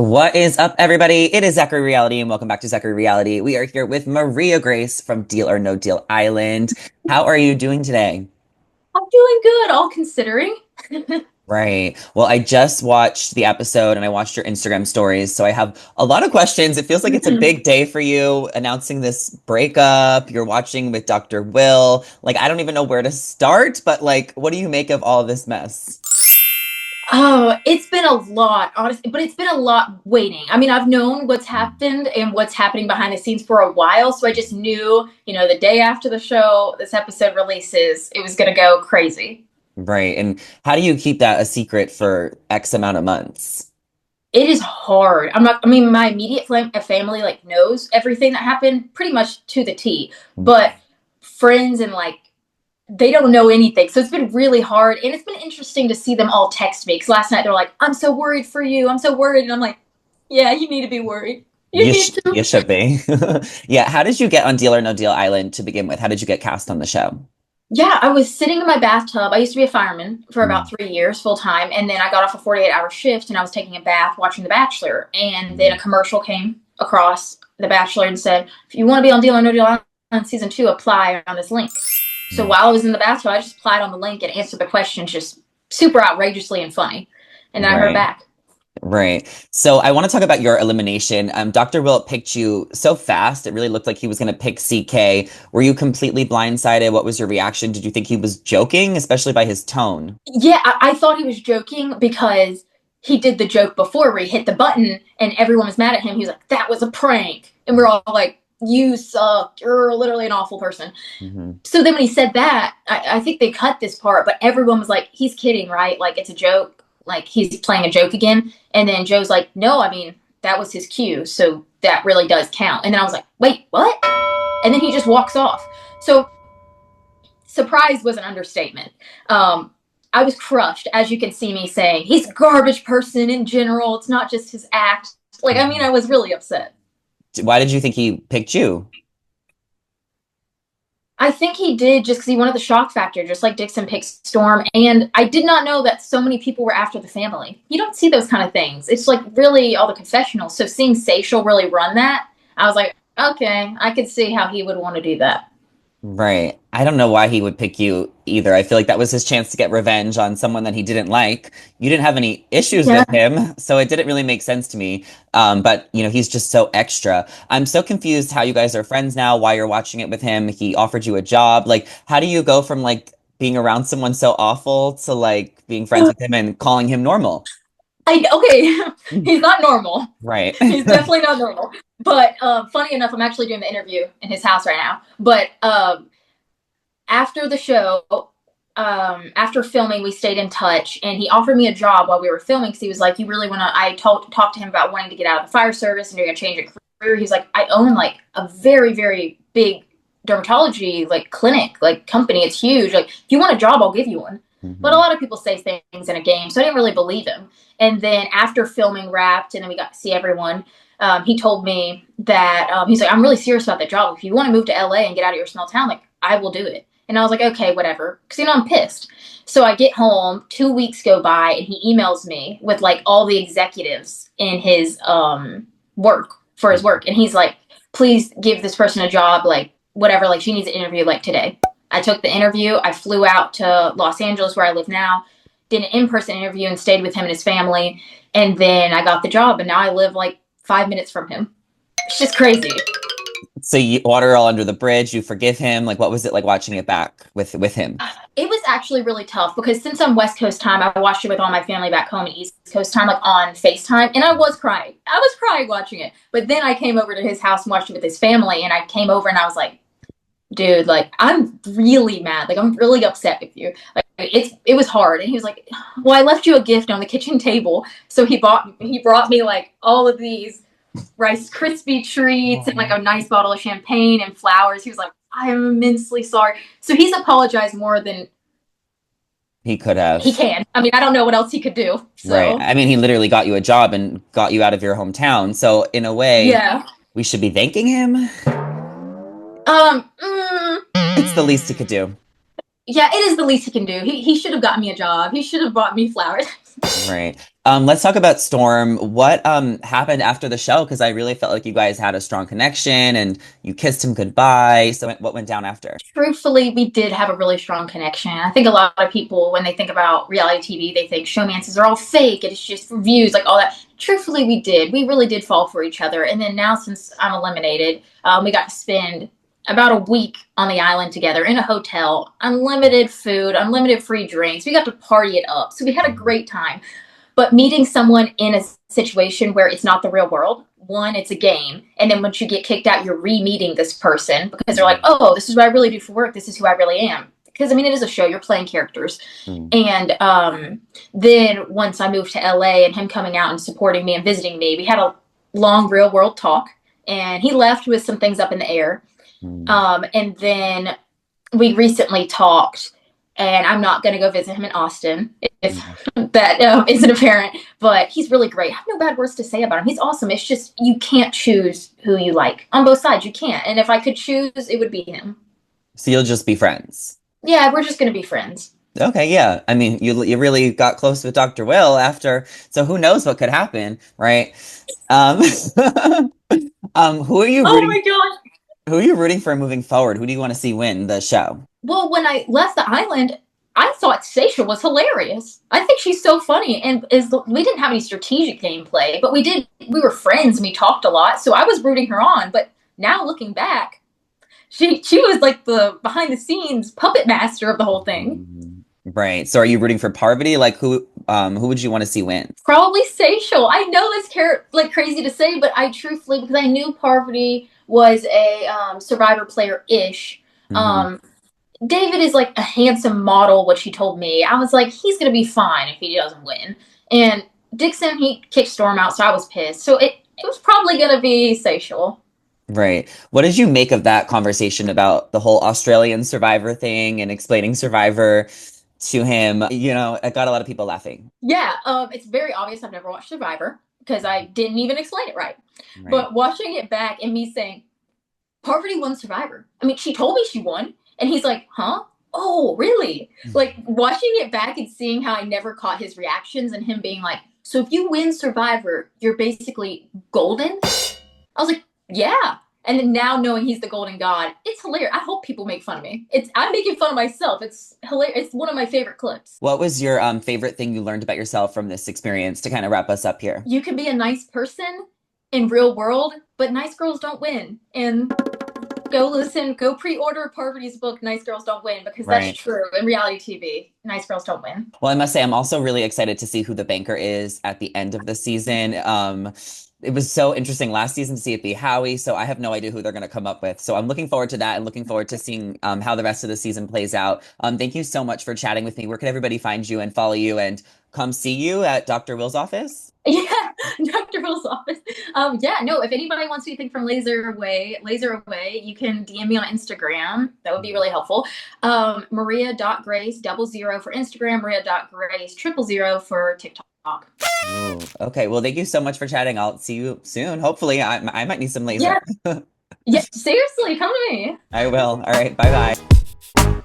What is up, everybody? It is Zachary Reality, and welcome back to Zachary Reality. We are here with Maria Grace from Deal or No Deal Island. How are you doing today? I'm doing good, all considering. Right. Well, I just watched the episode and I watched your Instagram stories, so I have a lot of questions. It feels like it's a big day for you announcing this breakup. You're watching with Dr. Will. Like, I don't even know where to start, but like, what do you make of all of this mess? Oh, it's been a lot, honestly, but it's been a lot waiting. I mean, I've known what's happened and what's happening behind the scenes for a while, so I just knew, the day after the show, this episode releases, it was going to go crazy. Right. And how do you keep that a secret for X amount of months? It is hard. I mean, my immediate family like knows everything that happened pretty much to the T, but friends and like they don't know anything. So it's been really hard. And it's been interesting to see them all text me. Because last night they were like, I'm so worried for you. I'm so worried. And I'm like, yeah, you need to be worried. You need to. You should be. Yeah. How did you get on Deal or No Deal Island to begin with? How did you get cast on the show? Yeah, I was sitting in my bathtub. I used to be a fireman for about Mm, 3 years full time. And then I got off a 48-hour shift and I was taking a bath watching The Bachelor. And then mm, a commercial came across The Bachelor and said, if you want to be on Deal or No Deal Island season 2, apply on this link. So mm. while I was in the bathtub, I just applied on the link and answered the questions just super outrageously and funny. And then I heard Right. back. Right. So I want to talk about your elimination. Dr. Wilt picked you so fast. It really looked like he was going to pick CK. Were you completely blindsided? What was your reaction? Did you think he was joking, especially by his tone? Yeah, I thought he was joking because he did the joke before where he hit the button and everyone was mad at him. He was like, that was a prank. And we're all like, you suck. You're literally an awful person. Hmm. So then when he said that, I think they cut this part, but everyone was like, he's kidding, right? Like, it's a joke. Like, he's playing a joke again. And then Joe's like, no, I mean, that was his cue. So that really does count. And then I was like, wait, what? And then he just walks off. So surprise was an understatement. I was crushed, as you can see me saying, he's a garbage person in general. It's not just his act. Like, I mean, I was really upset. Why did you think he picked you? I think he did just because he wanted the shock factor, just like Dixon picked Storm. And I did not know that so many people were after the family. You don't see those kind of things. It's like really all the confessionals. So seeing Seychelle really run that, I was like, okay, I could see how he would want to do that. Right. I don't know why he would pick you either. I feel like that was his chance to get revenge on someone that he didn't like. You didn't have any issues Yeah. with him, so it didn't really make sense to me. But he's just so extra. I'm so confused how you guys are friends now, why you're watching it with him. He offered you a job. Like, how do you go from like being around someone so awful to like being friends with him and calling him normal? Okay, he's not normal. Right. He's definitely not normal. But funny enough, I'm actually doing the interview in his house right now. But after the show, after filming, we stayed in touch, and he offered me a job while we were filming because he was like, "You really want to?" I talked to him about wanting to get out of the fire service and doing a change of career. He's like, "I own like a very very big dermatology like clinic like company. It's huge. Like, if you want a job, I'll give you one." But a Hmm. lot of people say things in a game, so I didn't really believe him. And then after filming wrapped, and then we got to see everyone, he told me that he's like, I'm really serious about that job. If you want to move to LA and get out of your small town, like, I will do it. And I was like, okay, whatever. Because, I'm pissed. So I get home, 2 weeks go by, and he emails me with like all the executives in his work for his work. And he's like, please give this person a job, like, whatever. Like, she needs an interview, like, today. I took the interview. I flew out to Los Angeles, where I live now, did an in-person interview and stayed with him and his family. And then I got the job, and now I live like 5 minutes from him. It's just crazy. So you water all under the bridge, you forgive him. Like, what was it like watching it back with him? It was actually really tough because since I'm West Coast time, I watched it with all my family back home and East Coast time, like on FaceTime, and I was crying. I was crying watching it. But then I came over to his house and watched it with his family, and I came over and I was like, dude, like, I'm really mad. Like, I'm really upset with you. Like, it was hard. And he was like, well, I left you a gift on the kitchen table. So he brought me like all of these Rice Krispie treats and like a nice bottle of champagne and flowers. He was like, I'm immensely sorry. So he's apologized more than He could he have. can. I mean, I don't know what else he could do. Right. So I mean, he literally got you a job and got you out of your hometown. So in a way, yeah. we should be thanking him. Um mm, It's the least he could do. yeah, it is the least he can do. He should have gotten me a job. He should have bought me flowers. Right. Let's talk about Storm. What happened after the show? Because I really felt like you guys had a strong connection and you kissed him goodbye. So what went down after? Truthfully, we did have a really strong connection. I think a lot of people, when they think about reality TV, they think showmances are all fake and it's just for views, like all that. Truthfully, we did. We really did fall for each other. And then now, since I'm eliminated, we got to spend about a week on the island together in a hotel, unlimited food, unlimited free drinks. We got to party it up. So we had a great time. But meeting someone in a situation where it's not the real world, one, it's a game. And then once you get kicked out, you're re-meeting this person because they're like, oh, this is what I really do for work. This is who I really am. Because I mean, it is a show. You're playing characters. Mm. And then once I moved to LA and him coming out and supporting me and visiting me, we had a long real world talk. And he left with some things up in the air. Mm. And then we recently talked, and I'm not going to go visit him in Austin if Mm. that isn't apparent, but he's really great. I have no bad words to say about him. He's awesome. It's just you can't choose who you like on both sides. You can't. And if I could choose, it would be him. So you'll just be friends. Yeah, we're just going to be friends. Okay, yeah. I mean, you really got close with Dr. Will after, so who knows what could happen, right? Um, who are you Oh rooting my gosh. who are you rooting for moving forward? Who do you want to see win the show? Well, when I left the island, I thought Seisha was hilarious. I think she's so funny, and we didn't have any strategic gameplay, but we did. We were friends and we talked a lot, so I was rooting her on. But now looking back, she was like the behind the scenes puppet master of the whole thing. Mhm. Right. So are you rooting for Parvati? Like who would you want to see win? Probably Seychelle. I know that's like crazy to say, but I truthfully, because I knew Parvati was a Survivor player ish. Hmm. Um, David is like a handsome model, what she told me. I was like, he's gonna be fine if he doesn't win. And Dixon, he kicked Storm out, so I was pissed. So it was probably gonna be Seychelle. Right. What did you make of that conversation about the whole Australian Survivor thing and explaining Survivor to him? You know, it got a lot of people laughing. Yeah, it's very obvious I've never watched Survivor because I didn't even explain it right. Right. But watching it back and me saying, Parvati won Survivor. I mean, she told me she won. And he's like, huh? Oh, really? Like watching it back and seeing how I never caught his reactions and him being like, so if you win Survivor, you're basically golden? I was like, yeah. And then now knowing he's the golden god, it's hilarious. I hope people make fun of me. I'm making fun of myself. It's hilarious. It's one of my favorite clips. What was your favorite thing you learned about yourself from this experience to kind of wrap us up here? You can be a nice person in real world, but nice girls don't win. And go pre-order Parvati's book, Nice Girls Don't Win, because that's Right. true in reality TV. Nice girls don't win. Well, I must say, I'm also really excited to see who the banker is at the end of the season. It was so interesting last season to see it be Howie, so I have no idea who they're going to come up with. So I'm looking forward to that and looking forward to seeing how the rest of the season plays out. Thank you so much for chatting with me. Where can everybody find you and follow you and come see you at Dr. Will's office? Yeah, Dr. Will's office. Yeah, no, if anybody wants anything from Laser Away, you can DM me on Instagram. That would be really helpful. Maria.grace 00 for Instagram, Maria.grace 000 for TikTok. Ooh, okay, well, thank you so much for chatting. I'll see you soon. Hopefully, I might need some laser. Yeah, yeah, seriously, come to me. I will. All right, bye bye.